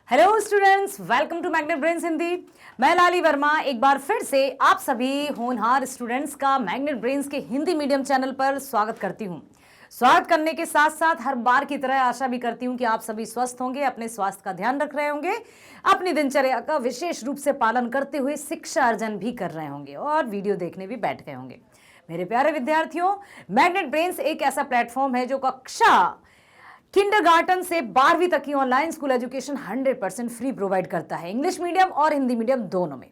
Hello students, welcome to Magnet Brains Hindi. मैं लाली वर्मा एक बार फिर से आप सभी होनहार स्टूडेंट्स का मैग्नेट ब्रेन्स के हिंदी मीडियम चैनल पर स्वागत करती हूं। स्वागत करने के साथ साथ हर बार की तरह आशा भी करती हूं कि आप सभी स्वस्थ होंगे, अपने स्वास्थ्य का ध्यान रख रहे होंगे, अपनी दिनचर्या का विशेष रूप से पालन करते हुए शिक्षा अर्जन भी कर रहे होंगे और वीडियो देखने भी बैठ गए होंगे। मेरे प्यारे विद्यार्थियों, मैग्नेट ब्रेन्स एक ऐसा प्लेटफॉर्म है जो कक्षा किंडरगार्टन से 12वीं तक की online school education 100% free provide करता है, इंग्लिश मीडियम और हिंदी मीडियम दोनों में।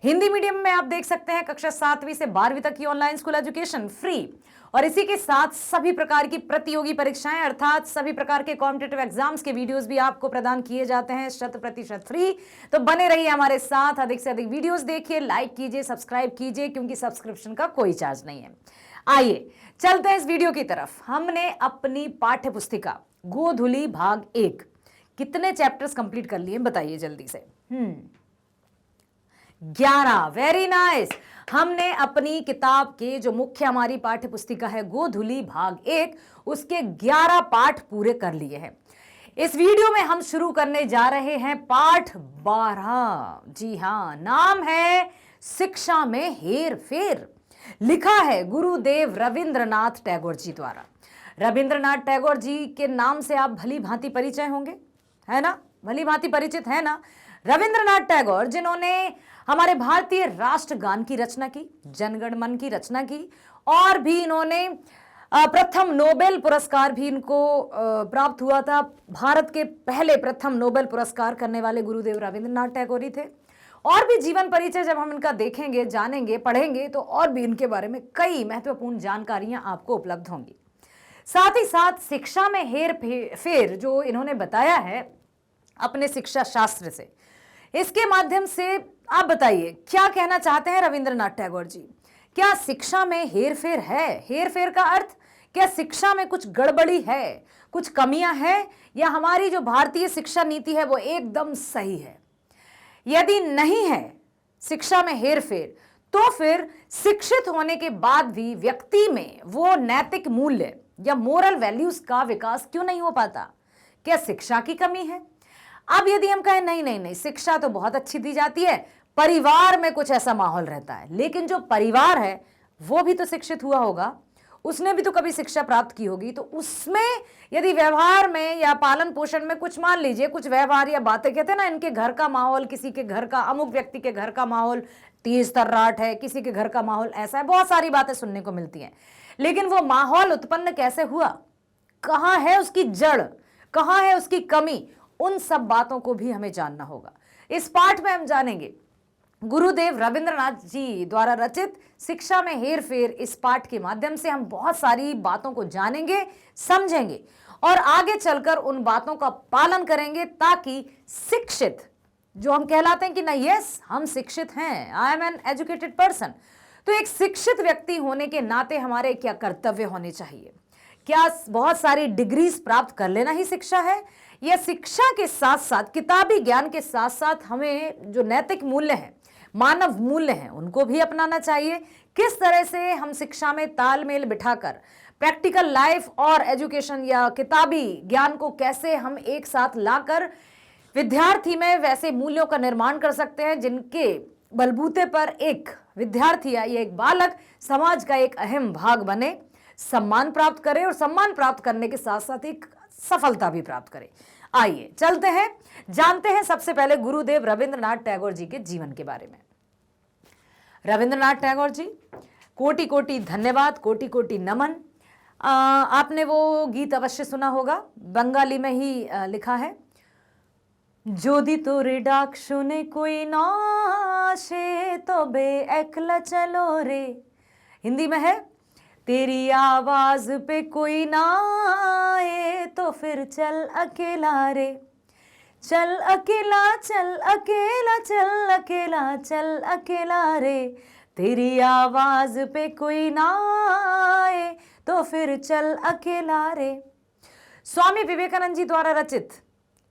हिंदी मीडियम में आप देख सकते हैं कक्षा 7वीं से 12वीं तक की ऑनलाइन स्कूल एजुकेशन फ्री, और इसी के साथ सभी प्रकार की प्रतियोगी परीक्षाएं अर्थात सभी प्रकार के कॉम्पिटिटिव एग्जाम्स के वीडियोस भी आपको प्रदान किए जाते हैं 100% फ्री। तो बने रहिए हमारे साथ, अधिक से अधिक वीडियोस देखिए, लाइक कीजिए, सब्सक्राइब कीजिए, क्योंकि सब्सक्रिप्शन का कोई चार्ज नहीं है। आइए चलते हैं इस वीडियो की तरफ। हमने अपनी पाठ्य पुस्तिका गोधुली भाग 1 कितने चैप्टर्स कंप्लीट कर लिए बताइए जल्दी से। 11। Very nice. हमने अपनी किताब के जो मुख्य हमारी पाठ्य पुस्तिका है गोधुली भाग 1 उसके 11 पाठ पूरे कर लिए हैं। इस वीडियो में हम शुरू करने जा रहे हैं पाठ 12। जी हां, नाम है शिक्षा में हेर फेर। लिखा है गुरुदेव रविंद्रनाथ टैगोर जी द्वारा। रविंद्रनाथ टैगोर जी के नाम से आप भली भांति परिचय होंगे, है ना, भली भांति परिचित है ना। रविंद्रनाथ टैगोर जिन्होंने हमारे भारतीय राष्ट्रगान की रचना की, जनगण मन की रचना की, और भी इन्होंने प्रथम नोबेल पुरस्कार भी इनको प्राप्त हुआ था। भारत के पहले प्रथम नोबेल पुरस्कार करने वाले गुरुदेव रविंद्रनाथ टैगोर ही थे। और भी जीवन परिचय जब हम इनका देखेंगे, जानेंगे, पढ़ेंगे तो और भी इनके बारे में कई महत्वपूर्ण जानकारियां आपको उपलब्ध होंगी। साथ ही साथ शिक्षा में हेर फेर जो इन्होंने बताया है अपने शिक्षा शास्त्र से, इसके माध्यम से आप बताइए क्या कहना चाहते हैं रविंद्रनाथ टैगोर जी। क्या शिक्षा में हेर फेर है? हेर फेर का अर्थ क्या शिक्षा में कुछ गड़बड़ी है, कुछ कमियां हैं, या हमारी जो भारतीय शिक्षा नीति है वो एकदम सही है? यदि नहीं है शिक्षा में हेर फेर, तो फिर शिक्षित होने के बाद भी व्यक्ति में वो नैतिक मूल्य या मोरल वैल्यूज का विकास क्यों नहीं हो पाता? क्या शिक्षा की कमी है? अब यदि हम कहें नहीं नहीं नहीं, शिक्षा तो बहुत अच्छी दी जाती है, परिवार में कुछ ऐसा माहौल रहता है, लेकिन जो परिवार है वो भी तो शिक्षित हुआ होगा, उसने भी तो कभी शिक्षा प्राप्त की होगी, तो उसमें यदि व्यवहार में या पालन पोषण में कुछ मान लीजिए कुछ व्यवहार या बातें, कहते हैं ना इनके घर का माहौल, किसी के घर का, अमुक व्यक्ति के घर का माहौल तेज तर्राट है, किसी के घर का माहौल ऐसा है, बहुत सारी बातें सुनने को मिलती हैं। लेकिन वो माहौल उत्पन्न कैसे हुआ, कहां है उसकी जड़, कहां है उसकी कमी, उन सब बातों को भी हमें जानना होगा। इस पाठ में हम जानेंगे गुरुदेव रविंद्रनाथ जी द्वारा रचित शिक्षा में हेर फेर। इस पाठ के माध्यम से हम बहुत सारी बातों को जानेंगे, समझेंगे और आगे चलकर उन बातों का पालन करेंगे, ताकि शिक्षित जो हम कहलाते हैं कि नहीं यस हम शिक्षित हैं, I am an educated person, तो एक शिक्षित व्यक्ति होने के नाते हमारे क्या कर्तव्य होने चाहिए? क्या बहुत सारी डिग्रीज प्राप्त कर लेना ही शिक्षा है, या शिक्षा के साथ साथ, किताबी ज्ञान के साथ साथ हमें जो नैतिक मूल्य हैं, मानव मूल्य हैं, उनको भी अपनाना चाहिए? किस तरह से हम शिक्षा में तालमेल बिठाकर प्रैक्टिकल लाइफ और एजुकेशन या किताबी ज्ञान को कैसे हम एक साथ लाकर विद्यार्थी में वैसे मूल्यों का निर्माण कर सकते हैं जिनके बलबूते पर एक विद्यार्थी या एक बालक समाज का एक अहम भाग बने, सम्मान प्राप्त करे और सम्मान प्राप्त करने के साथ साथ एक सफलता भी प्राप्त करे। आइए चलते हैं, जानते हैं सबसे पहले गुरुदेव रविंद्रनाथ टैगोर जी के जीवन के बारे में। रविंद्रनाथ टैगोर जी, कोटि कोटि धन्यवाद, कोटि कोटि नमन। आपने वो गीत अवश्य सुना होगा, बंगाली में ही लिखा है, जोदी तोरे डाक शुने कोई ना आशे तबे एकला चलो रे। हिंदी में है, तेरी आवाज पे कोई ना आए तो फिर चल अकेला रे, चल अकेला चल अकेला चल अकेला चल अकेला रे, तेरी आवाज पे कोई ना आए तो फिर चल अकेला रे। स्वामी विवेकानंद जी द्वारा रचित,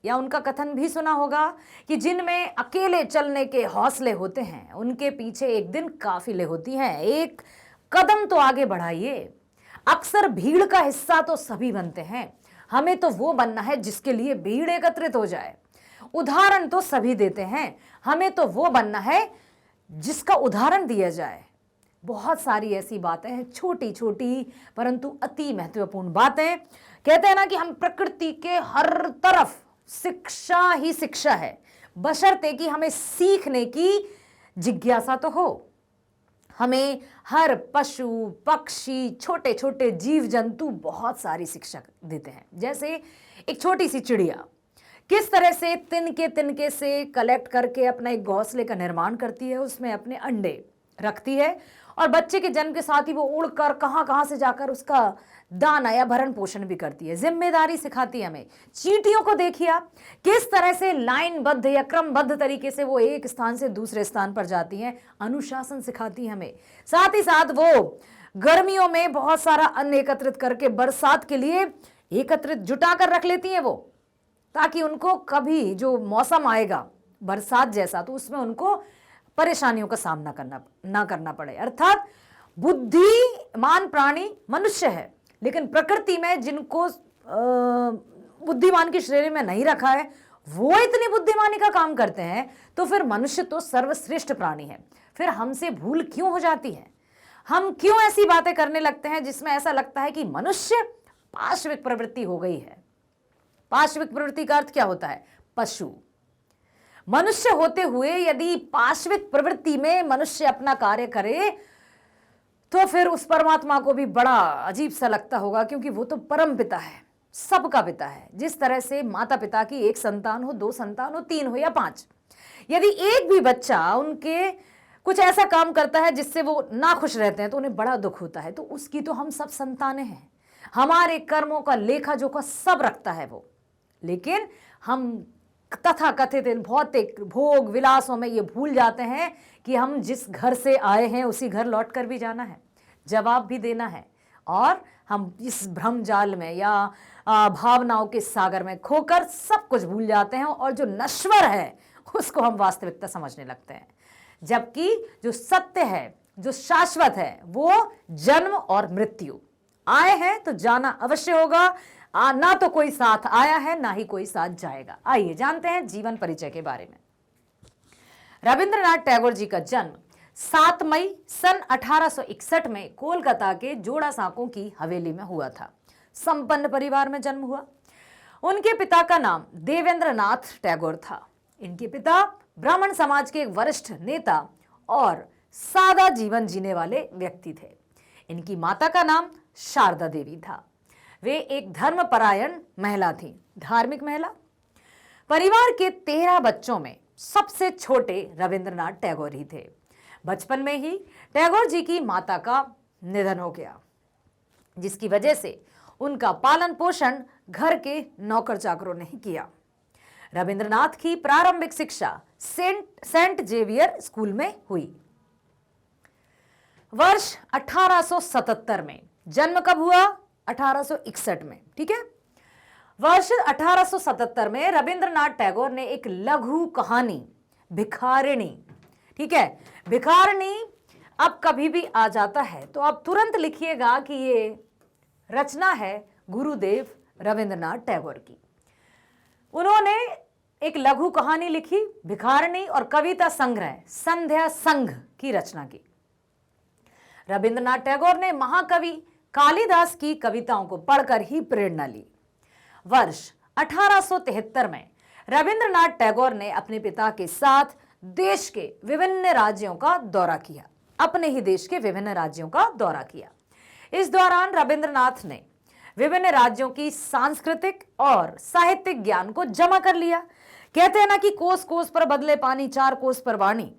या उनका कथन भी सुना होगा कि जिनमें अकेले चलने के हौसले होते हैं उनके पीछे एक दिन काफिले होती हैं, एक कदम तो आगे बढ़ाइए। अक्सर भीड़ का हिस्सा तो सभी बनते हैं, हमें तो वो बनना है जिसके लिए भीड़ एकत्रित हो जाए। उदाहरण तो सभी देते हैं, हमें तो वो बनना है जिसका उदाहरण दिया जाए। बहुत सारी ऐसी बातें हैं, छोटी छोटी परंतु अति महत्वपूर्ण बातें। कहते हैं ना कि हम प्रकृति के हर तरफ शिक्षा ही शिक्षा है, बशर्ते कि हमें सीखने की जिज्ञासा तो हो। हमें हर पशु पक्षी छोटे छोटे जीव जंतु बहुत सारी शिक्षा देते हैं। जैसे एक छोटी सी चिड़िया किस तरह से तिनके से कलेक्ट करके अपना एक घोंसले का निर्माण करती है, उसमें अपने अंडे रखती है और बच्चे के जन्म के साथ ही वो उड़कर कहां से जाकर उसका दाना या भरण पोषण भी करती है, जिम्मेदारी सिखाती है हमें। चींटियों को देखिए आप, किस तरह से लाइनबद्ध या क्रमबद्ध तरीके से वो एक स्थान से दूसरे स्थान पर जाती हैं, अनुशासन सिखाती है हमें। साथ ही साथ वो गर्मियों में बहुत सारा अन्न एकत्रित करके बरसात के लिए एकत्रित जुटा कर रख लेती हैं वो, ताकि उनको कभी जो मौसम आएगा बरसात जैसा तो उसमें उनको परेशानियों का सामना ना करना पड़े। अर्थात बुद्धिमान प्राणी मनुष्य है, लेकिन प्रकृति में जिनको बुद्धिमान की श्रेणी में नहीं रखा है वो इतनी बुद्धिमानी का काम करते हैं, तो फिर मनुष्य तो सर्वश्रेष्ठ प्राणी है। फिर हमसे भूल क्यों हो जाती है? हम क्यों ऐसी बातें करने लगते हैं जिसमें ऐसा लगता है कि मनुष्य पाशविक प्रवृत्ति हो गई है? पाशविक प्रवृत्ति का अर्थ क्या होता है? पशु। मनुष्य होते हुए यदि पाशविक प्रवृत्ति में मनुष्य अपना कार्य करे तो फिर उस परमात्मा को भी बड़ा अजीब सा लगता होगा, क्योंकि वो तो परम पिता है, सबका पिता है। जिस तरह से माता पिता की एक संतान हो, दो संतान हो, तीन हो या पांच, यदि एक भी बच्चा उनके कुछ ऐसा काम करता है जिससे वो नाखुश रहते हैं तो उन्हें बड़ा दुख होता है। तो उसकी तो हम सब संतानें हैं, हमारे कर्मों का लेखा जोखा सब रखता है वो। लेकिन हम तथा कथित भौतिक भोग विलासों में ये भूल जाते हैं कि हम जिस घर से आए हैं उसी घर लौट कर भी जाना है, जवाब भी देना है, और हम इस भ्रम जाल में या भावनाओं के सागर में खोकर सब कुछ भूल जाते हैं और जो नश्वर है उसको हम वास्तविकता समझने लगते हैं। जबकि जो सत्य है, जो शाश्वत है, वो जन्म और मृत्यु। आए हैं तो जाना अवश्य होगा, ना तो कोई साथ आया है ना ही कोई साथ जाएगा। आइए जानते हैं जीवन परिचय के बारे में। रविंद्रनाथ टैगोर जी का जन्म 7 मई सन 1861 में कोलकाता के जोड़ा सांकों की हवेली में हुआ था। संपन्न परिवार में जन्म हुआ। उनके पिता का नाम देवेंद्रनाथ टैगोर था। इनके पिता ब्राह्मण समाज के एक वरिष्ठ नेता और सादा जीवन जीने वाले व्यक्ति थे। इनकी माता का नाम शारदा देवी था। वे एक धर्मपरायण महिला थी, धार्मिक महिला। परिवार के 13 बच्चों में सबसे छोटे रविंद्रनाथ टैगोर ही थे। बचपन में ही टैगोर जी की माता का निधन हो गया, जिसकी वजह से उनका पालन पोषण घर के नौकर चाकरों ने ही किया। रविंद्रनाथ की प्रारंभिक शिक्षा सेंट जेवियर स्कूल में हुई। वर्ष 1877 में, जन्म कब हुआ? 1861 में, ठीक है। वर्ष 1877 में रविंद्रनाथ टैगोर ने एक लघु कहानी भिखारिणी, ठीक है, भिखारिणी अब कभी भी आ जाता है तो आप तुरंत लिखिएगा कि ये रचना है गुरुदेव रविंद्रनाथ टैगोर की। उन्होंने एक लघु कहानी लिखी भिखारिणी और कविता संग्रह संध्या संघ की रचना की। रविंद्रनाथ टैगोर ने महाकवि कालिदास की कविताओं को पढ़कर ही प्रेरणा ली। वर्ष 1873 में रविंद्रनाथ टैगोर ने अपने पिता के साथ देश के विभिन्न राज्यों का दौरा किया, अपने ही देश के विभिन्न राज्यों का दौरा किया। इस दौरान रविंद्रनाथ ने विभिन्न राज्यों की सांस्कृतिक और साहित्यिक ज्ञान को जमा कर लिया। कहते हैं ना कि कोस कोस पर बदले पानी, 4 कोस पर वाणी।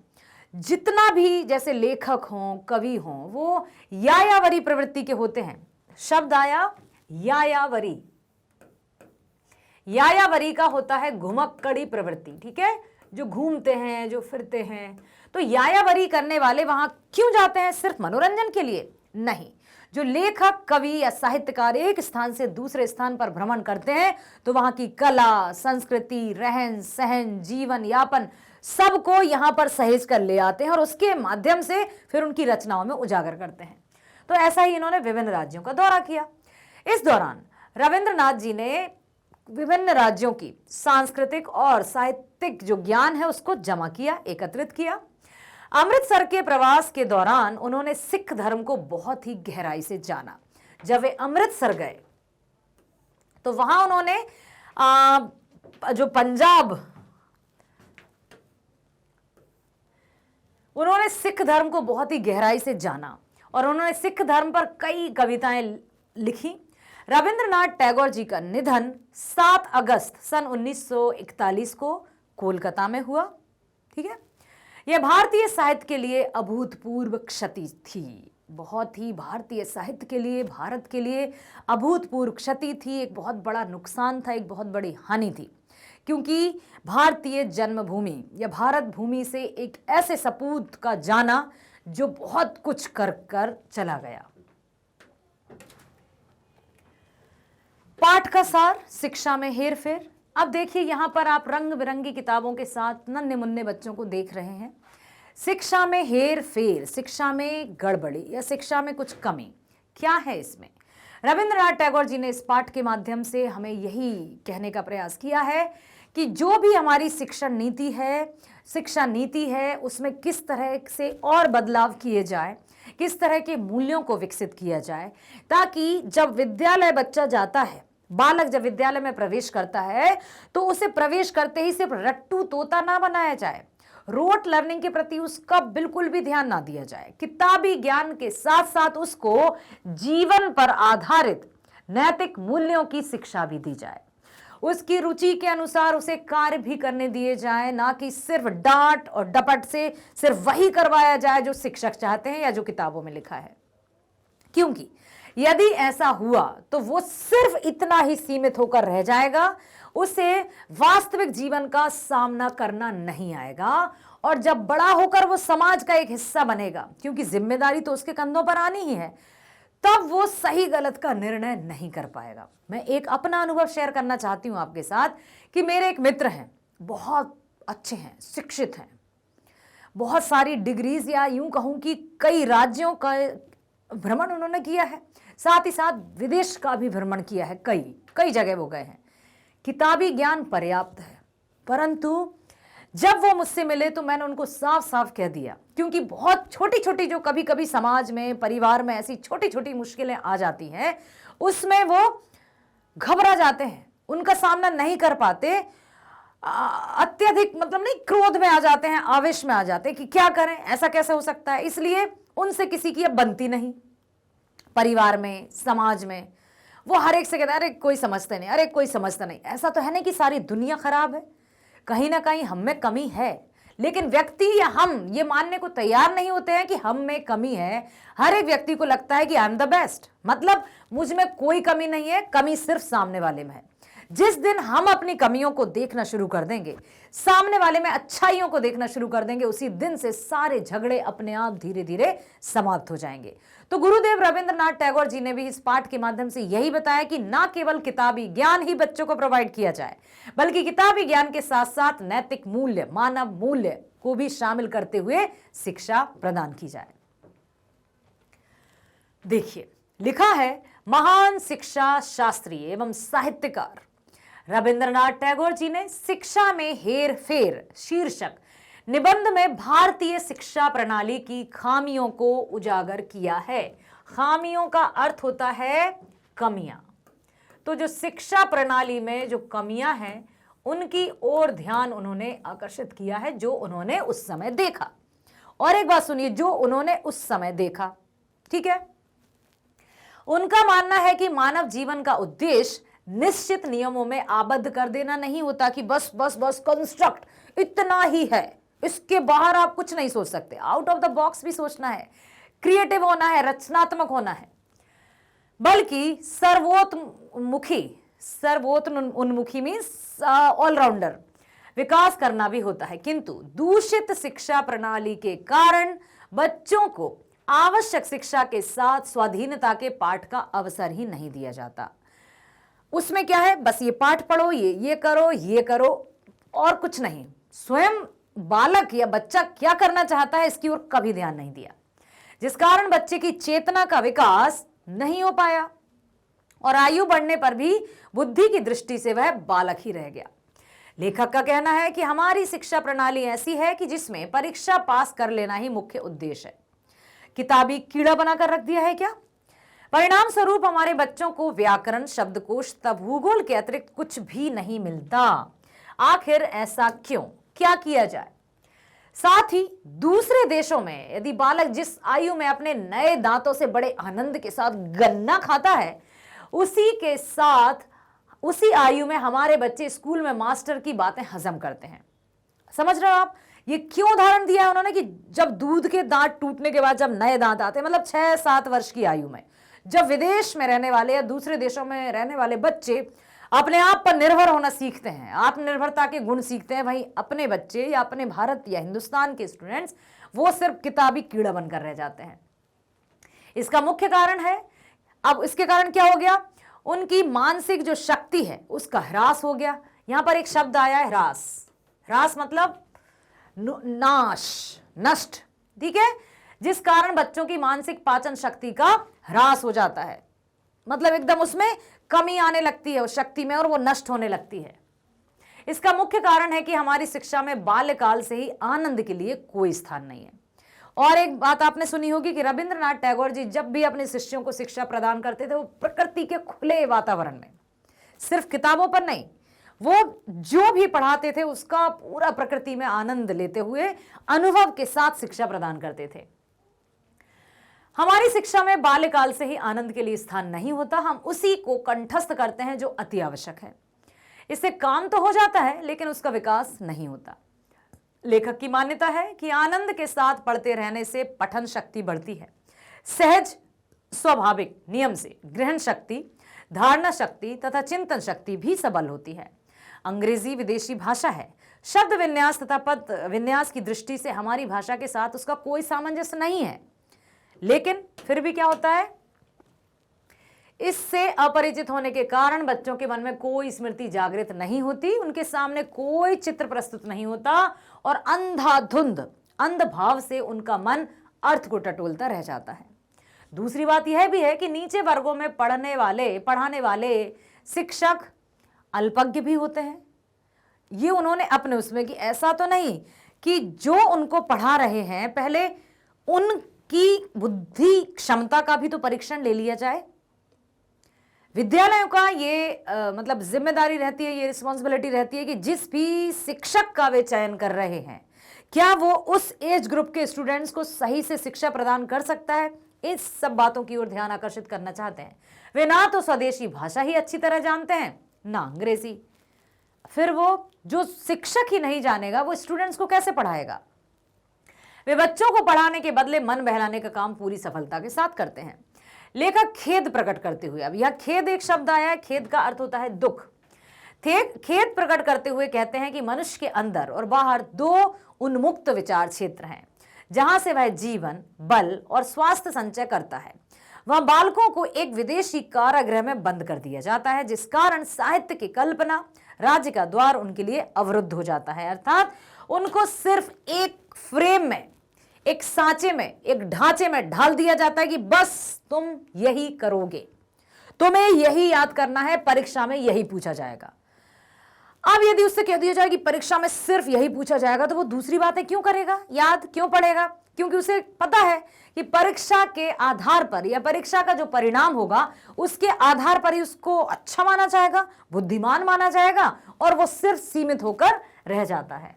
जितना भी जैसे लेखक हों, कवि हों, वो यायावरी प्रवृत्ति के होते हैं। शब्द आया यायावरी। यायावरी का होता है घुमक्कड़ी प्रवृत्ति, ठीक है, जो घूमते हैं, जो फिरते हैं। तो यायावरी करने वाले वहां क्यों जाते हैं? सिर्फ मनोरंजन के लिए नहीं। जो लेखक, कवि या साहित्यकार एक स्थान से दूसरे स्थान पर भ्रमण करते हैं तो वहां की कला, संस्कृति, रहन सहन, जीवन यापन सबको यहां पर सहेज कर ले आते हैं और उसके माध्यम से फिर उनकी रचनाओं में उजागर करते हैं। तो ऐसा ही इन्होंने विभिन्न राज्यों का दौरा किया। इस दौरान रविंद्रनाथ जी ने विभिन्न राज्यों की सांस्कृतिक और साहित्यिक जो ज्ञान है उसको जमा किया, एकत्रित किया। अमृतसर के प्रवास के दौरान उन्होंने सिख धर्म को बहुत ही गहराई से जाना। जब वे अमृतसर गए तो वहां उन्होंने जो पंजाब, उन्होंने सिख धर्म को बहुत ही गहराई से जाना और उन्होंने सिख धर्म पर कई कविताएं लिखी। रविंद्रनाथ टैगोर जी का निधन 7 अगस्त सन 1941 को कोलकाता में हुआ। ठीक है, यह भारतीय साहित्य के लिए अभूतपूर्व क्षति थी, बहुत ही भारतीय साहित्य के लिए, भारत के लिए अभूतपूर्व क्षति थी, एक बहुत बड़ा नुकसान था, एक बहुत बड़ी हानि थी, क्योंकि भारतीय जन्मभूमि या भारत भूमि से एक ऐसे सपूत का जाना जो बहुत कुछ कर कर चला गया। पाठ का सार, शिक्षा में हेरफेर। अब देखिए यहां पर आप रंग बिरंगी किताबों के साथ नन्हे मुन्ने बच्चों को देख रहे हैं। शिक्षा में हेरफेर, शिक्षा में गड़बड़ी या शिक्षा में कुछ कमी, क्या है इसमें? रविंद्रनाथ टैगोर जी ने इस पाठ के माध्यम से हमें यही कहने का प्रयास किया है कि जो भी हमारी शिक्षा नीति है उसमें किस तरह से और बदलाव किए जाए, किस तरह के मूल्यों को विकसित किया जाए, ताकि जब विद्यालय बच्चा जाता है, बालक जब विद्यालय में प्रवेश करता है तो उसे प्रवेश करते ही सिर्फ रट्टू तोता ना बनाया जाए, रोट लर्निंग के प्रति उसका बिल्कुल भी ध्यान ना दिया जाए। किताबी ज्ञान के साथ साथ उसको जीवन पर आधारित नैतिक मूल्यों की शिक्षा भी दी जाए, उसकी रुचि के अनुसार उसे कार्य भी करने दिए जाए, ना कि सिर्फ डांट और डपट से सिर्फ वही करवाया जाए जो शिक्षक चाहते हैं या जो किताबों में लिखा है। क्योंकि यदि ऐसा हुआ तो वो सिर्फ इतना ही सीमित होकर रह जाएगा, उसे वास्तविक जीवन का सामना करना नहीं आएगा, और जब बड़ा होकर वो समाज का एक हिस्सा बनेगा, क्योंकि जिम्मेदारी तो उसके कंधों पर आनी ही है, तब वो सही गलत का निर्णय नहीं कर पाएगा। मैं एक अपना अनुभव शेयर करना चाहती हूं आपके साथ कि मेरे एक मित्र हैं, बहुत अच्छे हैं, शिक्षित हैं, बहुत सारी डिग्रीज या यूं कहूं कि कई राज्यों का भ्रमण उन्होंने किया है, साथ ही साथ विदेश का भी भ्रमण किया है, कई जगह वो गए हैं। किताबी ज्ञान पर्याप्त है, परंतु जब वो मुझसे मिले तो मैंने उनको साफ साफ कह दिया, क्योंकि बहुत छोटी छोटी जो कभी कभी समाज में, परिवार में ऐसी छोटी छोटी मुश्किलें आ जाती हैं, उसमें वो घबरा जाते हैं, उनका सामना नहीं कर पाते, अत्यधिक मतलब नहीं, क्रोध में आ जाते हैं, आवेश में आ जाते हैं कि क्या करें, ऐसा कैसे हो सकता है। इसलिए उनसे किसी की अब बनती नहीं, परिवार में, समाज में वो हर एक से कहता है अरे कोई समझते नहीं, अरे कोई समझता नहीं। ऐसा तो है नहीं कि सारी दुनिया खराब है, कहीं ना कहीं हम में कमी है, लेकिन व्यक्ति या हम ये मानने को तैयार नहीं होते हैं कि हम में कमी है। हर एक व्यक्ति को लगता है कि आई एम द बेस्ट, मतलब मुझ में कोई कमी नहीं है, कमी सिर्फ सामने वाले में है। जिस दिन हम अपनी कमियों को देखना शुरू कर देंगे, सामने वाले में अच्छाइयों को देखना शुरू कर देंगे, उसी दिन से सारे झगड़े अपने आप धीरे धीरे समाप्त हो जाएंगे। तो गुरुदेव रविंद्रनाथ टैगोर जी ने भी इस पाठ के माध्यम से यही बताया कि ना केवल किताबी ज्ञान ही बच्चों को प्रोवाइड किया जाए, बल्कि किताबी ज्ञान के साथ साथ नैतिक मूल्य, मानव मूल्य को भी शामिल करते हुए शिक्षा प्रदान की जाए। देखिए लिखा है, महान शिक्षा शास्त्री एवं साहित्यकार रविंद्रनाथ टैगोर जी ने शिक्षा में हेर फेर शीर्षक निबंध में भारतीय शिक्षा प्रणाली की खामियों को उजागर किया है। खामियों का अर्थ होता है कमियां। तो जो शिक्षा प्रणाली में जो कमियां हैं उनकी ओर ध्यान उन्होंने आकर्षित किया है, जो उन्होंने उस समय देखा। और एक बात सुनिए, जो उन्होंने उस समय देखा, ठीक है, उनका मानना है कि मानव जीवन का उद्देश्य निश्चित नियमों में आबद्ध कर देना नहीं होता कि बस बस बस कंस्ट्रक्ट इतना ही है, इसके बाहर आप कुछ नहीं सोच सकते। आउट ऑफ द बॉक्स भी सोचना है, क्रिएटिव होना है, रचनात्मक होना है, बल्कि सर्वोन्मुखी मीन्स ऑलराउंडर विकास करना भी होता है। किंतु दूषित शिक्षा प्रणाली के कारण बच्चों को आवश्यक शिक्षा के साथ स्वाधीनता के पाठ का अवसर ही नहीं दिया जाता। उसमें क्या है, बस ये पाठ पढ़ो, ये करो और कुछ नहीं। स्वयं बालक या बच्चा क्या करना चाहता है इसकी ओर कभी ध्यान नहीं दिया, जिस कारण बच्चे की चेतना का विकास नहीं हो पाया और आयु बढ़ने पर भी बुद्धि की दृष्टि से वह बालक ही रह गया। लेखक का कहना है कि हमारी शिक्षा प्रणाली ऐसी है कि जिसमें परीक्षा पास कर लेना ही मुख्य उद्देश्य है। किताबी कीड़ा बनाकर रख दिया है क्या? परिणाम स्वरूप हमारे बच्चों को व्याकरण, शब्दकोश तथा भूगोल के अतिरिक्त कुछ भी नहीं मिलता। आखिर ऐसा क्यों? क्या किया जाए? साथ ही दूसरे देशों में यदि बालक जिस आयु में अपने नए दांतों से बड़े आनंद के साथ गन्ना खाता है, उसी आयु में हमारे बच्चे स्कूल में मास्टर की बातें हजम करते हैं। समझ रहे हो आप? ये क्यों उदाहरण दिया है उन्होंने कि जब दूध के दांत टूटने के बाद जब नए दांत आते हैं, मतलब 6-7 वर्ष की आयु में, जब विदेश में रहने वाले या दूसरे देशों में रहने वाले बच्चे अपने आप पर निर्भर होना सीखते हैं, आत्मनिर्भरता के गुण सीखते हैं, वहीं अपने बच्चे या अपने भारत या हिंदुस्तान के स्टूडेंट्स वो सिर्फ किताबी कीड़ा बनकर रह जाते हैं। इसका मुख्य कारण है, अब इसके कारण क्या हो गया? उनकी मानसिक जो शक्ति है उसका ह्रास हो गया। यहां पर एक शब्द आया है ह्रास। ह्रास मतलब नाश, नष्ट, ठीक है, जिस कारण बच्चों की मानसिक पाचन शक्ति का ह्रास हो जाता है, मतलब एकदम उसमें कमी आने लगती है उस शक्ति में और वो नष्ट होने लगती है। इसका मुख्य कारण है कि हमारी शिक्षा में बाल्यकाल से ही आनंद के लिए कोई स्थान नहीं है। और एक बात आपने सुनी होगी कि रविंद्रनाथ टैगोर जी जब भी अपने शिष्यों को शिक्षा प्रदान करते थे वो प्रकृति के खुले वातावरण में, सिर्फ किताबों पर नहीं, वो जो भी पढ़ाते थे उसका पूरा प्रकृति में आनंद लेते हुए अनुभव के साथ शिक्षा प्रदान करते थे। हमारी शिक्षा में बाल्यकाल से ही आनंद के लिए स्थान नहीं होता, हम उसी को कंठस्थ करते हैं जो अति आवश्यक है। इससे काम तो हो जाता है लेकिन उसका विकास नहीं होता। लेखक की मान्यता है कि आनंद के साथ पढ़ते रहने से पठन शक्ति बढ़ती है, सहज स्वाभाविक नियम से ग्रहण शक्ति, धारणा शक्ति तथा चिंतन शक्ति भी सबल होती है। अंग्रेजी विदेशी भाषा है, शब्द विन्यास तथा पद विन्यास की दृष्टि से हमारी भाषा के साथ उसका कोई सामंजस्य नहीं है, लेकिन फिर भी क्या होता है, इससे अपरिचित होने के कारण बच्चों के मन में कोई स्मृति जागृत नहीं होती, उनके सामने कोई चित्र प्रस्तुत नहीं होता और अंधाधुंध अंधभाव से उनका मन अर्थ को टटोलता रह जाता है। दूसरी बात यह भी है कि नीचे वर्गों में पढ़ाने वाले शिक्षक अल्पज्ञ भी होते हैं। ये उन्होंने अपने उसमें कि ऐसा तो नहीं कि जो उनको पढ़ा रहे हैं पहले उनकी बुद्धि क्षमता का भी तो परीक्षण ले लिया जाए। विद्यालयों का ये मतलब जिम्मेदारी रहती है, ये रिस्पॉन्सिबिलिटी रहती है कि जिस भी शिक्षक का वे चयन कर रहे हैं क्या वो उस एज ग्रुप के स्टूडेंट्स को सही से शिक्षा प्रदान कर सकता है। इस सब बातों की ओर ध्यान आकर्षित करना चाहते हैं। वे ना तो स्वदेशी भाषा ही अच्छी तरह जानते हैं ना अंग्रेजी, फिर वो जो शिक्षक ही नहीं जानेगा वो स्टूडेंट्स को कैसे पढ़ाएगा। वे बच्चों को पढ़ाने के बदले मन बहलाने का काम पूरी सफलता के साथ करते हैं। लेखक खेद प्रकट करते हुए, अब यह खेद एक शब्द आया है, खेद का अर्थ होता है दुख। खेद प्रकट करते हुए कहते हैं कि मनुष्य के अंदर और बाहर दो उन्मुक्त विचार क्षेत्र हैं जहां से वह जीवन, बल और स्वास्थ्य संचय करता है। वह बालकों को एक विदेशी कारागृह में बंद कर दिया जाता है, जिस कारण साहित्य की कल्पना, राज्य का द्वार उनके लिए अवरुद्ध हो जाता है। अर्थात उनको सिर्फ एक फ्रेम में, एक सांचे में, एक ढांचे में ढाल दिया जाता है कि बस तुम यही करोगे, तुम्हें यही याद करना है, परीक्षा में यही पूछा जाएगा। अब यदि उससे कह दिया जाए कि परीक्षा में सिर्फ यही पूछा जाएगा तो वो दूसरी बातें क्यों करेगा, याद क्यों पढ़ेगा? क्योंकि उसे पता है कि परीक्षा के आधार पर या परीक्षा का जो परिणाम होगा उसके आधार पर ही उसको अच्छा माना जाएगा, बुद्धिमान माना जाएगा और वो सिर्फ सीमित होकर रह जाता है।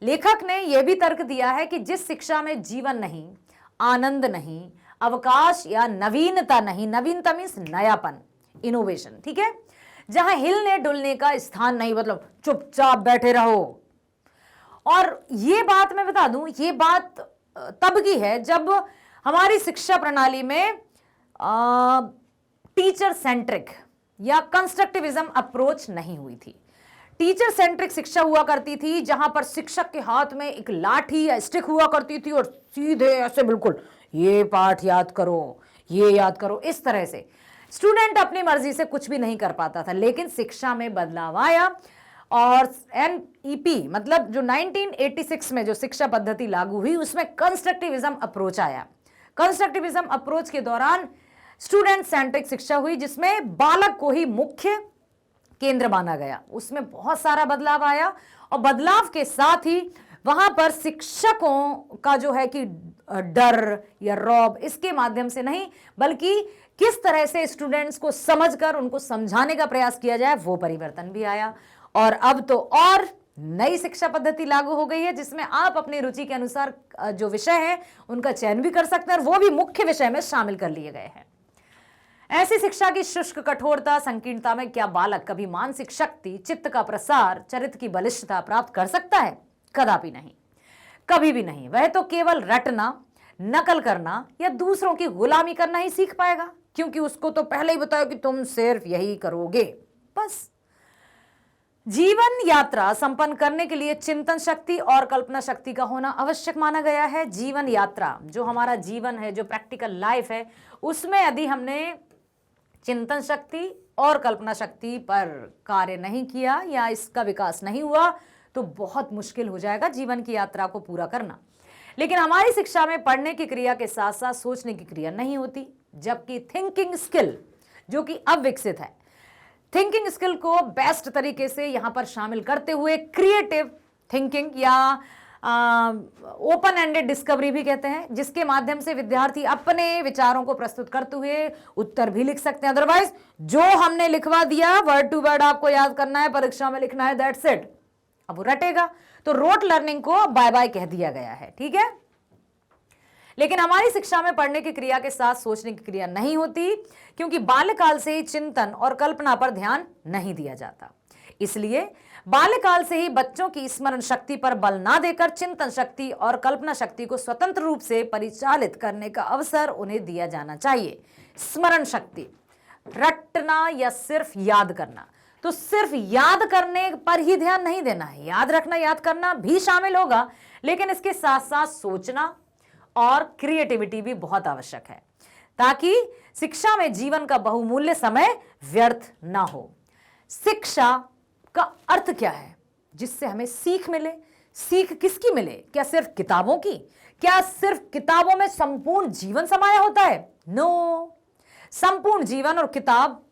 लेखक ने यह भी तर्क दिया है कि जिस शिक्षा में जीवन नहीं, आनंद नहीं, अवकाश या नवीनता नहीं, नवीनता मीन्स नयापन, इनोवेशन, ठीक है, जहां हिलने डुलने का स्थान नहीं, मतलब चुपचाप बैठे रहो। और ये बात मैं बता दूं, ये बात तब की है जब हमारी शिक्षा प्रणाली में टीचर सेंट्रिक या कंस्ट्रक्टिविज्म अप्रोच नहीं हुई थी। टीचर सेंट्रिक शिक्षा हुआ करती थी जहां पर शिक्षक के हाथ में एक लाठी या स्टिक हुआ करती थी और सीधे ऐसे बिल्कुल ये पाठ याद करो, ये याद करो, इस तरह से स्टूडेंट अपनी मर्जी से कुछ भी नहीं कर पाता था। लेकिन शिक्षा में बदलाव आया और NEP मतलब जो 1986 में जो शिक्षा पद्धति लागू हुई उसमें कंस्ट्रक्टिविज्म अप्रोच आया। कंस्ट्रक्टिविज्म अप्रोच के दौरान स्टूडेंट सेंट्रिक शिक्षा हुई, जिसमें बालक को ही मुख्य केंद्र माना गया। उसमें बहुत सारा बदलाव आया और बदलाव के साथ ही वहां पर शिक्षकों का जो है कि डर या रौब, इसके माध्यम से नहीं बल्कि किस तरह से स्टूडेंट्स को समझकर उनको समझाने का प्रयास किया जाए, वो परिवर्तन भी आया। और अब तो और नई शिक्षा पद्धति लागू हो गई है, जिसमें आप अपनी रुचि के अनुसार जो विषय है उनका चयन भी कर सकते हैं और वो भी मुख्य विषय में शामिल कर लिए गए हैं। ऐसी शिक्षा की शुष्क कठोरता, संकीर्णता में क्या बालक कभी मानसिक शक्ति, चित्त का प्रसार, चरित्र की बलिष्ठता प्राप्त कर सकता है? कदापि नहीं, कभी भी नहीं। वह तो केवल रटना, नकल करना या दूसरों की गुलामी करना ही सीख पाएगा, क्योंकि उसको तो पहले ही बताया कि तुम सिर्फ यही करोगे बस। जीवन यात्रा संपन्न करने के लिए चिंतन शक्ति और कल्पना शक्ति का होना आवश्यक माना गया है। जीवन यात्रा, जो हमारा जीवन है, जो प्रैक्टिकल लाइफ है, उसमें यदि हमने चिंतन शक्ति और कल्पना शक्ति पर कार्य नहीं किया या इसका विकास नहीं हुआ तो बहुत मुश्किल हो जाएगा जीवन की यात्रा को पूरा करना। लेकिन हमारी शिक्षा में पढ़ने की क्रिया के साथ साथ सोचने की क्रिया नहीं होती, जबकि थिंकिंग स्किल जो कि अब विकसित है, थिंकिंग स्किल को बेस्ट तरीके से यहां पर शामिल करते हुए क्रिएटिव थिंकिंग या ओपन एंडेड डिस्कवरी भी कहते हैं, जिसके माध्यम से विद्यार्थी अपने विचारों को प्रस्तुत करते हुए उत्तर भी लिख सकते हैं। अदरवाइज जो हमने लिखवा दिया वर्ड टू वर्ड आपको याद करना है, परीक्षा में लिखना है, दैट्स इट, अब वो रटेगा। तो रोट लर्निंग को बाय बाय कह दिया गया है, ठीक है। लेकिन हमारी शिक्षा में पढ़ने की क्रिया के साथ सोचने की क्रिया नहीं होती, क्योंकि बाल्यकाल से ही चिंतन और कल्पना पर ध्यान नहीं दिया जाता। इसलिए बाल्यकाल से ही बच्चों की स्मरण शक्ति पर बल ना देकर चिंतन शक्ति और कल्पना शक्ति को स्वतंत्र रूप से परिचालित करने का अवसर उन्हें दिया जाना चाहिए। स्मरण शक्ति, रटना या सिर्फ याद करना, तो सिर्फ याद करने पर ही ध्यान नहीं देना है, याद रखना, याद करना भी शामिल होगा, लेकिन इसके साथ साथ सोचना और क्रिएटिविटी भी बहुत आवश्यक है, ताकि शिक्षा में जीवन का बहुमूल्य समय व्यर्थ ना हो। शिक्षा का अर्थ क्या है? जिससे हमें सीख मिले। सीख किसकी मिले? क्या सिर्फ किताबों की? क्या सिर्फ किताबों में संपूर्ण जीवन समाया होता है? नो, संपूर्ण जीवन और किताब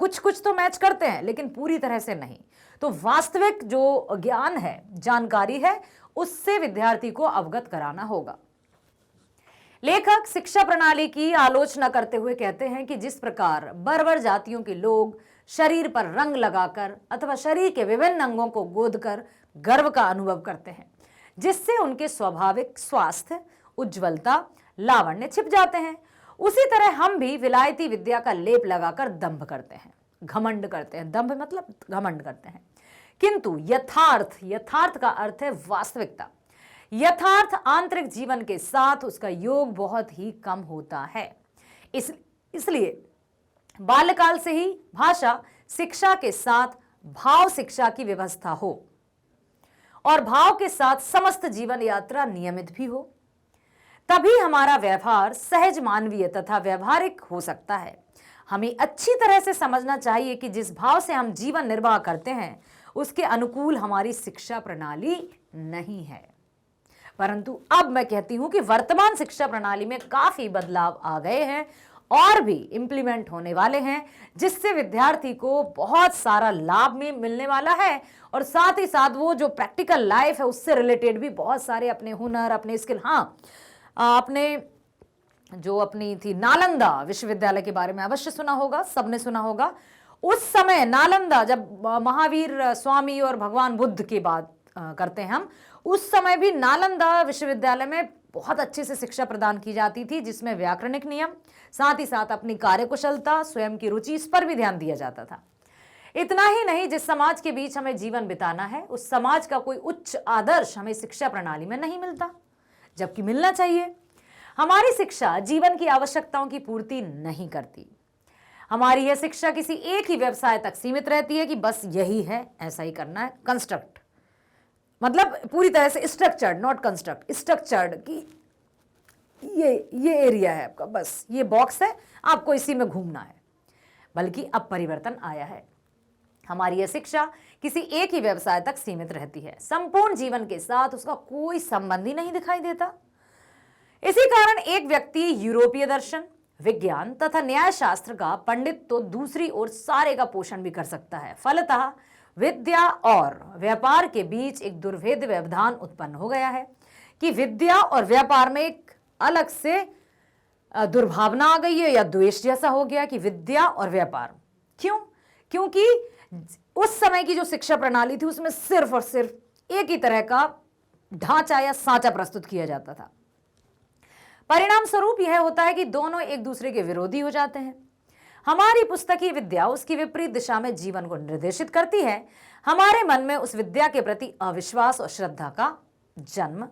कुछ कुछ तो मैच करते हैं, लेकिन पूरी तरह से नहीं। तो वास्तविक जो ज्ञान है, जानकारी है, उससे विद्यार्थी को अवगत कराना होगा। लेखक शिक्षा प्रणाली की आलोचना करते हुए कहते हैं कि जिस प्रकार बर्बर जातियों के लोग शरीर पर रंग लगाकर अथवा शरीर के विभिन्न अंगों को गोदकर गर्व का अनुभव करते हैं, जिससे उनके स्वाभाविक स्वास्थ्य, उज्ज्वलता, लावण्य छिप जाते हैं, उसी तरह हम भी विलायती विद्या का लेप लगाकर दंभ करते हैं, घमंड करते हैं। दंभ मतलब घमंड करते हैं। किंतु यथार्थ का अर्थ है वास्तविकता। यथार्थ आंतरिक जीवन के साथ उसका योग बहुत ही कम होता है। इसलिए बाल्यकाल से ही भाषा शिक्षा के साथ भाव शिक्षा की व्यवस्था हो और भाव के साथ समस्त जीवन यात्रा नियमित भी हो, तभी हमारा व्यवहार सहज, मानवीय तथा व्यवहारिक हो सकता है। हमें अच्छी तरह से समझना चाहिए कि जिस भाव से हम जीवन निर्वाह करते हैं उसके अनुकूल हमारी शिक्षा प्रणाली नहीं है। परंतु अब मैं कहती हूं कि वर्तमान शिक्षा प्रणाली में काफी बदलाव आ गए हैं और भी इंप्लीमेंट होने वाले हैं, जिससे विद्यार्थी को बहुत सारा लाभ में मिलने वाला है और साथ ही साथ वो जो प्रैक्टिकल लाइफ है उससे रिलेटेड भी बहुत सारे अपने हुनर, अपने स्किल, हाँ, आपने जो अपनी थी नालंदा विश्वविद्यालय के बारे में अवश्य सुना होगा, सबने सुना होगा। उस समय नालंदा, जब महावीर स्वामी और भगवान बुद्ध की बात करते हैं हम, उस समय भी नालंदा विश्वविद्यालय में बहुत अच्छे से शिक्षा प्रदान की जाती थी, जिसमें व्याकरणिक नियम, साथ ही साथ अपनी कार्यकुशलता, स्वयं की रुचि, इस पर भी ध्यान दिया जाता था। इतना ही नहीं, जिस समाज के बीच हमें जीवन बिताना है उस समाज का कोई उच्च आदर्श हमें शिक्षा प्रणाली में नहीं मिलता, जबकि मिलना चाहिए। हमारी शिक्षा जीवन की आवश्यकताओं की पूर्ति नहीं करती। हमारी यह शिक्षा किसी एक ही व्यवसाय तक सीमित रहती है कि बस यही है, ऐसा ही करना है। कंस्ट्रक्ट मतलब पूरी तरह से स्ट्रक्चर्ड, नॉट कंस्ट्रक्ट, स्ट्रक्चर्ड कि ये एरिया है आपका, बस ये बॉक्स है, आपको इसी में घूमना है। बल्कि अब परिवर्तन आया है। हमारी यह शिक्षा किसी एक ही व्यवसाय तक सीमित रहती है, संपूर्ण जीवन के साथ उसका कोई संबंध ही नहीं दिखाई देता। इसी कारण एक व्यक्ति यूरोपीय दर्शन, विज्ञान तथा न्याय शास्त्र का पंडित तो दूसरी ओर सारे का पोषण भी कर सकता है। फलतः विद्या और व्यापार के बीच एक दुर्भेद व्यवधान उत्पन्न हो गया है कि विद्या और व्यापार में एक अलग से दुर्भावना आ गई है या द्वेष जैसा हो गया कि विद्या और व्यापार। क्यों? क्योंकि उस समय की जो शिक्षा प्रणाली थी उसमें सिर्फ और सिर्फ एक ही तरह का ढांचा या सांचा प्रस्तुत किया जाता था। परिणाम स्वरूप यह होता है कि दोनों एक दूसरे के विरोधी हो जाते हैं। हमारी पुस्तकीय विद्या उसकी विपरीत दिशा में जीवन को निर्देशित करती है। हमारे मन में उस विद्या के प्रति अविश्वास और श्रद्धा का जन्म,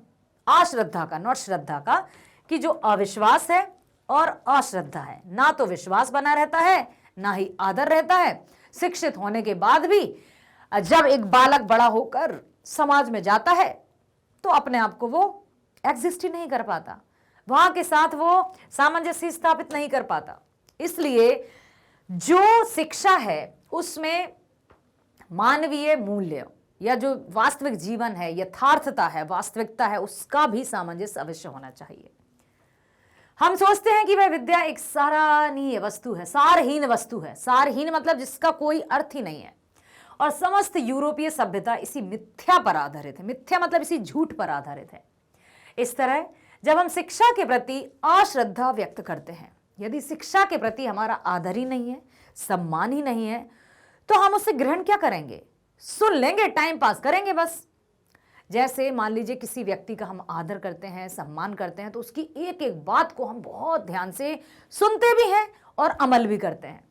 अश्रद्धा का, नॉट श्रद्धा का, कि जो अविश्वास है और अश्रद्धा है, ना तो विश्वास बना रहता है ना ही आदर रहता है। शिक्षित होने के बाद भी जब एक बालक बड़ा होकर समाज में जाता है तो अपने आप को वो एग्जिस्ट ही नहीं कर पाता, वहां के साथ वो सामंजस्य स्थापित नहीं कर पाता। इसलिए जो शिक्षा है उसमें मानवीय मूल्य या जो वास्तविक जीवन है, यथार्थता है, वास्तविकता है, उसका भी सामंजस्य अवश्य होना चाहिए। हम सोचते हैं कि वह विद्या एक सराहनीय वस्तु है, सारहीन वस्तु है। सारहीन मतलब जिसका कोई अर्थ ही नहीं है। और समस्त यूरोपीय सभ्यता इसी मिथ्या पर आधारित है। मिथ्या मतलब इसी झूठ पर आधारित है। इस तरह जब हम शिक्षा के प्रति अश्रद्धा व्यक्त करते हैं, यदि शिक्षा के प्रति हमारा आदर ही नहीं है, सम्मान ही नहीं है, तो हम उसे ग्रहण क्या करेंगे? सुन लेंगे, टाइम पास करेंगे बस। जैसे मान लीजिए किसी व्यक्ति का हम आदर करते हैं, सम्मान करते हैं, तो उसकी एक एक बात को हम बहुत ध्यान से सुनते भी हैं और अमल भी करते हैं।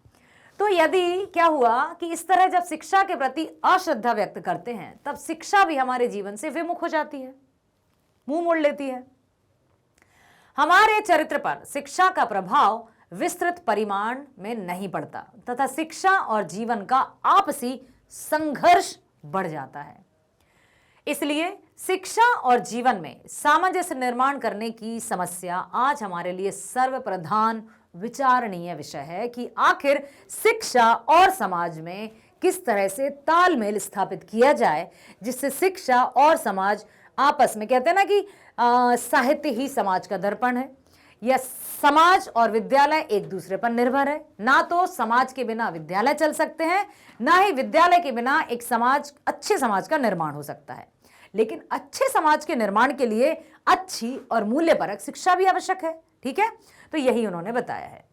तो यदि क्या हुआ कि इस तरह जब शिक्षा के प्रति अश्रद्धा व्यक्त करते हैं, तब शिक्षा भी हमारे जीवन से विमुख हो जाती है, मुंह मोड़ लेती है। हमारे चरित्र पर शिक्षा का प्रभाव विस्तृत परिमाण में नहीं पड़ता तथा शिक्षा और जीवन का आपसी संघर्ष बढ़ जाता है। इसलिए शिक्षा और जीवन में सामंजस्य निर्माण करने की समस्या आज हमारे लिए सर्वप्रधान विचारणीय विषय है कि आखिर शिक्षा और समाज में किस तरह से तालमेल स्थापित किया जाए, जिससे शिक्षा और समाज आपस में, कहते हैं ना कि साहित्य ही समाज का दर्पण है, या समाज और विद्यालय एक दूसरे पर निर्भर है। ना तो समाज के बिना विद्यालय चल सकते हैं, ना ही विद्यालय के बिना एक समाज, अच्छे समाज का निर्माण हो सकता है। लेकिन अच्छे समाज के निर्माण के लिए अच्छी और मूल्यपरक शिक्षा भी आवश्यक है। ठीक है, तो यही उन्होंने बताया है।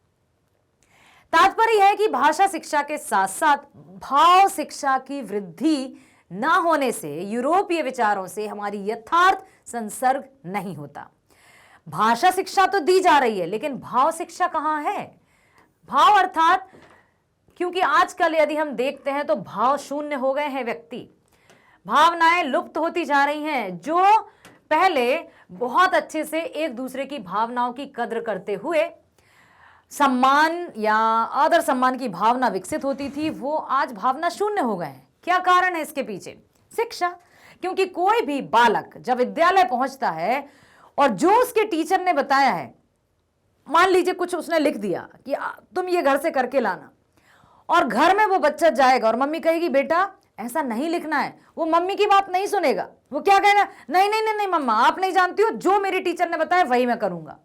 तात्पर्य है कि भाषा शिक्षा के साथ साथ भाव शिक्षा की वृद्धि ना होने से यूरोपीय विचारों से हमारी यथार्थ संसर्ग नहीं होता। भाषा शिक्षा तो दी जा रही है, लेकिन भाव शिक्षा कहाँ है? भाव अर्थात, क्योंकि आजकल यदि हम देखते हैं तो भाव शून्य हो गए हैं व्यक्ति, भावनाएं लुप्त होती जा रही हैं। जो पहले बहुत अच्छे से एक दूसरे की भावनाओं की कद्र करते हुए सम्मान या आदर सम्मान की भावना विकसित होती थी, वो आज भावना शून्य हो गए हैं। क्या कारण है इसके पीछे? शिक्षा। क्योंकि कोई भी बालक जब विद्यालय पहुंचता है और जो उसके टीचर ने बताया है, मान लीजिए कुछ उसने लिख दिया कि तुम ये घर से करके लाना, और घर में वो बच्चा जाएगा और मम्मी कहेगी बेटा ऐसा नहीं लिखना है, वो मम्मी की बात नहीं सुनेगा। वो क्या कहेगा? नहीं नहीं नहीं नहीं मम्मा, आप नहीं जानती हो, जो मेरी टीचर ने बताया वही मैं करूंगा।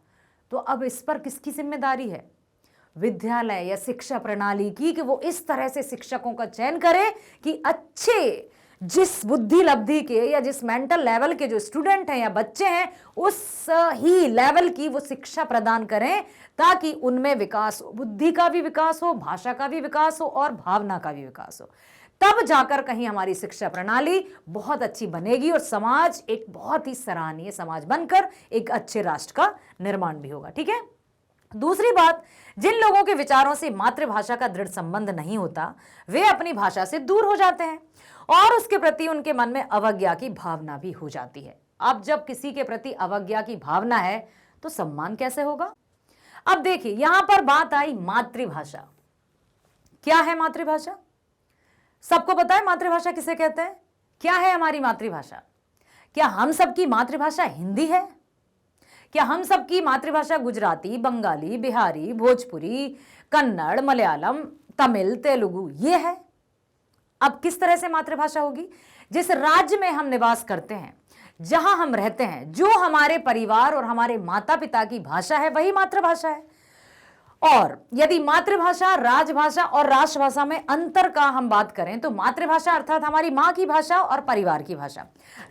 तो अब इस पर किसकी जिम्मेदारी है? विद्यालय या शिक्षा प्रणाली की, कि वो इस तरह से शिक्षकों का चयन करे कि अच्छे, जिस बुद्धि लब्धि के या जिस मेंटल लेवल के जो स्टूडेंट हैं या बच्चे हैं, उस ही लेवल की वो शिक्षा प्रदान करें, ताकि उनमें विकास हो, बुद्धि का भी विकास हो, भाषा का भी विकास हो और भावना का भी विकास हो। तब जाकर कहीं हमारी शिक्षा प्रणाली बहुत अच्छी बनेगी और समाज एक बहुत ही सराहनीय समाज बनकर एक अच्छे राष्ट्र का निर्माण भी होगा। ठीक है। दूसरी बात, जिन लोगों के विचारों से मातृभाषा का दृढ़ संबंध नहीं होता, वे अपनी भाषा से दूर हो जाते हैं और उसके प्रति उनके मन में अवज्ञा की भावना भी हो जाती है। अब जब किसी के प्रति अवज्ञा की भावना है तो सम्मान कैसे होगा? अब देखिए, यहां पर बात आई मातृभाषा। क्या है मातृभाषा? सबको पता है मातृभाषा किसे कहते हैं? क्या है हमारी मातृभाषा? क्या हम सबकी मातृभाषा हिंदी है? क्या हम सबकी मातृभाषा गुजराती, बंगाली, बिहारी, भोजपुरी, कन्नड़, मलयालम, तमिल, तेलुगु ये है? अब किस तरह से मातृभाषा होगी? जिस राज्य में हम निवास करते हैं, जहां हम रहते हैं, जो हमारे परिवार और हमारे माता पिता की भाषा है, वही मातृभाषा है। और यदि मातृभाषा, राजभाषा और राष्ट्रभाषा में अंतर का हम बात करें तो मातृभाषा अर्थात हमारी मां की भाषा और परिवार की भाषा,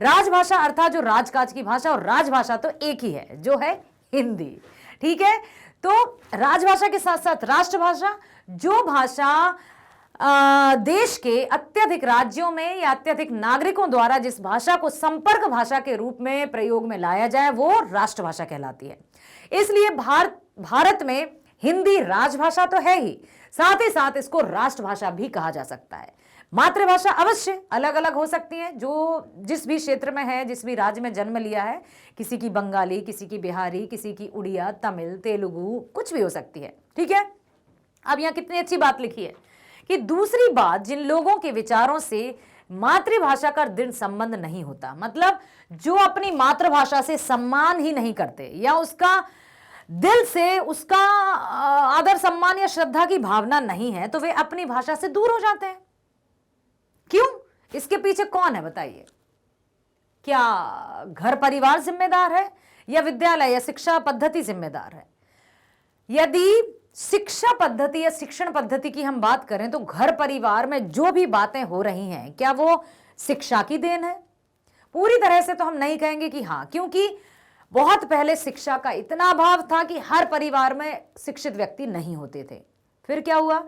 राजभाषा अर्थात जो राजकाज की भाषा, और राजभाषा तो एक ही है जो है हिंदी। ठीक है, तो राजभाषा के साथ साथ राष्ट्रभाषा, जो भाषा देश के अत्यधिक राज्यों में या अत्यधिक नागरिकों द्वारा जिस भाषा को संपर्क भाषा के रूप में प्रयोग में लाया जाए वो राष्ट्रभाषा कहलाती है। इसलिए भारत में हिंदी राजभाषा तो है ही साथ इसको राष्ट्रभाषा भी कहा जा सकता है। मातृभाषा अवश्य अलग अलग हो सकती है, जो जिस भी क्षेत्र में है, जिस भी राज्य में जन्म लिया है, किसी की बंगाली, किसी की बिहारी, किसी की उड़िया, तमिल, तेलुगु, कुछ भी हो सकती है। ठीक है, अब यहां कितनी अच्छी बात लिखी है कि दूसरी बात, जिन लोगों के विचारों से मातृभाषा का दृढ़ संबंध नहीं होता, मतलब जो अपनी मातृभाषा से सम्मान ही नहीं करते या उसका दिल से उसका आदर सम्मान या श्रद्धा की भावना नहीं है, तो वे अपनी भाषा से दूर हो जाते हैं। क्यों? इसके पीछे कौन है बताइए? क्या घर परिवार जिम्मेदार है या विद्यालय या शिक्षा पद्धति जिम्मेदार है? यदि शिक्षा पद्धति या शिक्षण पद्धति की हम बात करें तो घर परिवार में जो भी बातें हो रही हैं, क्या वो शिक्षा की देन है? पूरी तरह से तो हम नहीं कहेंगे कि हाँ, क्योंकि बहुत पहले शिक्षा का इतना अभाव था कि हर परिवार में शिक्षित व्यक्ति नहीं होते थे। फिर क्या हुआ?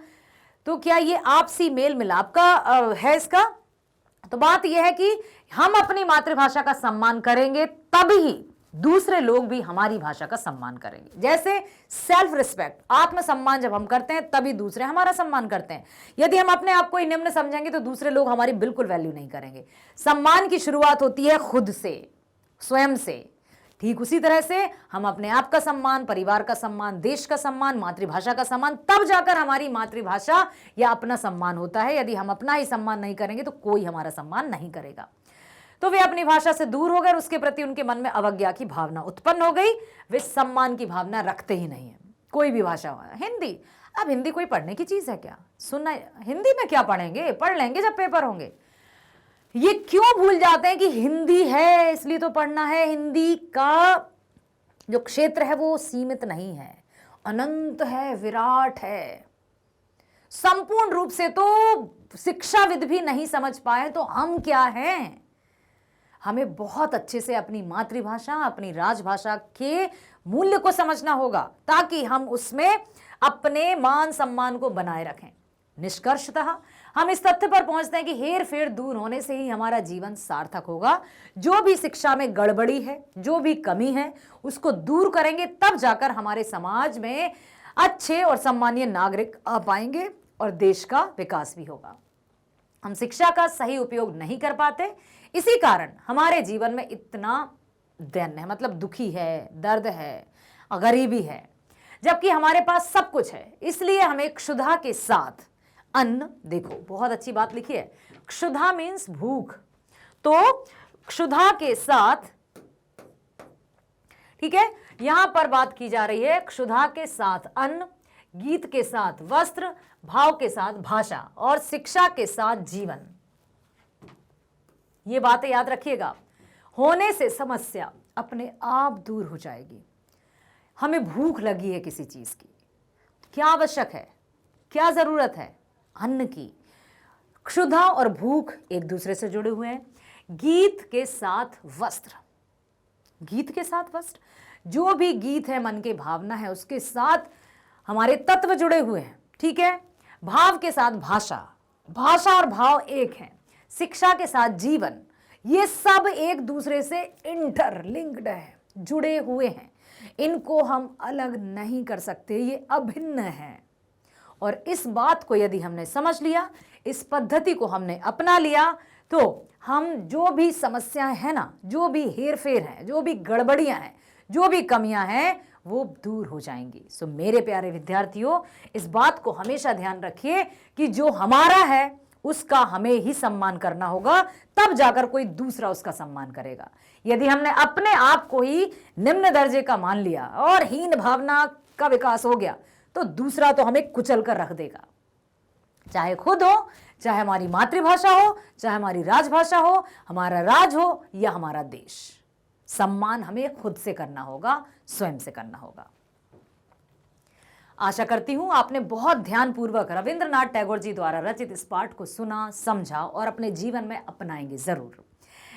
तो क्या ये आपसी मेल मिलाप का है इसका? तो बात यह है कि हम अपनी मातृभाषा का सम्मान करेंगे तभी दूसरे लोग भी हमारी भाषा का सम्मान करेंगे। जैसे सेल्फ रिस्पेक्ट, आत्मसम्मान जब हम करते हैं तभी दूसरे हमारा सम्मान करते हैं। यदि हम अपने आप को ही निम्न समझेंगे तो दूसरे लोग हमारी बिल्कुल वैल्यू नहीं करेंगे। सम्मान की शुरुआत होती है खुद से, स्वयं से। ठीक उसी तरह से हम अपने आप का सम्मान, परिवार का सम्मान, देश का सम्मान, मातृभाषा का सम्मान, तब जाकर हमारी मातृभाषा या अपना सम्मान होता है। यदि हम अपना ही सम्मान नहीं करेंगे तो कोई हमारा सम्मान नहीं करेगा। तो वे अपनी भाषा से दूर हो गए, उसके प्रति उनके मन में अवज्ञा की भावना उत्पन्न हो गई। वे सम्मान की भावना रखते ही नहीं है। कोई भी भाषा हो, हिंदी, अब हिंदी कोई पढ़ने की चीज है क्या? सुनना, हिंदी में क्या पढ़ेंगे? पढ़ लेंगे जब पेपर होंगे। ये क्यों भूल जाते हैं कि हिंदी है इसलिए तो पढ़ना है? हिंदी का जो क्षेत्र है वो सीमित नहीं है, अनंत है, विराट है। संपूर्ण रूप से तो शिक्षाविद भी नहीं समझ पाए तो हम क्या हैं? हमें बहुत अच्छे से अपनी मातृभाषा, अपनी राजभाषा के मूल्य को समझना होगा ताकि हम उसमें अपने मान सम्मान को बनाए रखें। निष्कर्षतः हम इस तथ्य पर पहुंचते हैं कि हेर फेर दूर होने से ही हमारा जीवन सार्थक होगा। जो भी शिक्षा में गड़बड़ी है, जो भी कमी है, उसको दूर करेंगे तब जाकर हमारे समाज में अच्छे और सम्मानीय नागरिक आ पाएंगे और देश का विकास भी होगा। हम शिक्षा का सही उपयोग नहीं कर पाते, इसी कारण हमारे जीवन में इतना दैन्य है, मतलब दुखी है, दर्द है, गरीबी है, जबकि हमारे पास सब कुछ है। इसलिए हमें क्षुधा के साथ अन्न, देखो बहुत अच्छी बात लिखी है, क्षुधा मीन्स भूख, तो क्षुधा के साथ, ठीक है, यहां पर बात की जा रही है क्षुधा के साथ अन्न, गीत के साथ वस्त्र, भाव के साथ भाषा और शिक्षा के साथ जीवन। ये बातें याद रखिएगा, होने से समस्या अपने आप दूर हो जाएगी। हमें भूख लगी है किसी चीज की, क्या आवश्यक है, क्या जरूरत है? अन्न की। क्षुधा और भूख एक दूसरे से जुड़े हुए हैं। गीत के साथ वस्त्र, गीत के साथ वस्त्र, जो भी गीत है मन के भावना है उसके साथ हमारे तत्व जुड़े हुए हैं। ठीक है, भाव के साथ भाषा, भाषा और भाव एक हैं। शिक्षा के साथ जीवन, ये सब एक दूसरे से इंटरलिंक्ड है, जुड़े हुए हैं। इनको हम अलग नहीं कर सकते, ये अभिन्न है। और इस बात को यदि हमने समझ लिया, इस पद्धति को हमने अपना लिया, तो हम जो भी समस्याएं हैं ना, जो भी हेरफेर हैं, जो भी गड़बड़ियां हैं, जो भी कमियां हैं, वो दूर हो जाएंगी। सो मेरे प्यारे विद्यार्थियों, इस बात को हमेशा ध्यान रखिए कि जो हमारा है उसका हमें ही सम्मान करना होगा, तब जाकर कोई दूसरा उसका सम्मान करेगा। यदि हमने अपने आप को ही निम्न दर्जे का मान लिया और हीन भावना का विकास हो गया तो दूसरा तो हमें कुचल कर रख देगा। चाहे खुद हो, चाहे हमारी मातृभाषा हो, चाहे हमारी राजभाषा हो, हमारा राज हो या हमारा देश, सम्मान हमें खुद से करना होगा, स्वयं से करना होगा। आशा करती हूं आपने बहुत ध्यानपूर्वक रविंद्रनाथ टैगोर जी द्वारा रचित इस पाठ को सुना, समझा और अपने जीवन में अपनाएंगे जरूर।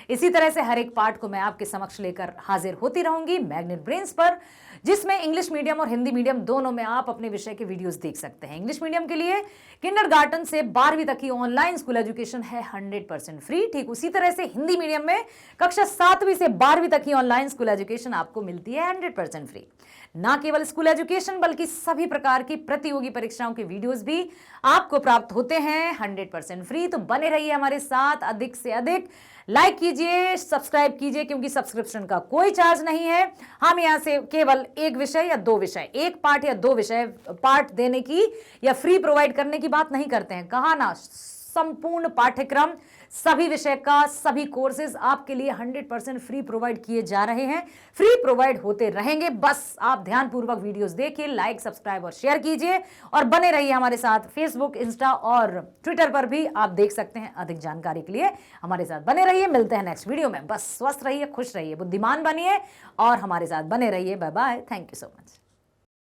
इसी तरह से हर एक पाठ को मैं आपके समक्ष लेकर हाजिर होती रहूंगी मैग्नेट ब्रेन्स पर, जिसमें इंग्लिश मीडियम और हिंदी मीडियम दोनों में आप अपने विषय के वीडियोस देख सकते हैं। इंग्लिश मीडियम के लिए किंडरगार्टन से 12वीं तक की ऑनलाइन स्कूल एजुकेशन है 100% फ्री। ठीक उसी तरह से हिंदी मीडियम में कक्षा 7वीं से 12वीं तक की ऑनलाइन स्कूल एजुकेशन आपको मिलती है 100% फ्री। ना केवल स्कूल एजुकेशन बल्कि सभी प्रकार की प्रतियोगी परीक्षाओं के वीडियोस भी आपको प्राप्त होते हैं 100% फ्री। तो बने रहिए हमारे साथ, अधिक से अधिक लाइक कीजिए, सब्सक्राइब कीजिए, क्योंकि सब्सक्रिप्शन का कोई चार्ज नहीं है। हम यहां से केवल एक विषय या दो विषय, एक पाठ या दो विषय पाठ देने की या फ्री प्रोवाइड करने की बात नहीं करते हैं। कहा ना, संपूर्ण पाठ्यक्रम, सभी विषय का, सभी कोर्सेज आपके लिए 100% फ्री प्रोवाइड किए जा रहे हैं, फ्री प्रोवाइड होते रहेंगे। बस आप ध्यानपूर्वक वीडियोस देखिए, लाइक, सब्सक्राइब और शेयर कीजिए और बने रहिए हमारे साथ। फेसबुक, इंस्टा और ट्विटर पर भी आप देख सकते हैं। अधिक जानकारी के लिए हमारे साथ बने रहिए। मिलते हैं नेक्स्ट वीडियो में। बस स्वस्थ रहिए, खुश रहिए, बुद्धिमान बनिए और हमारे साथ बने रहिए। Bye bye, thank you so much.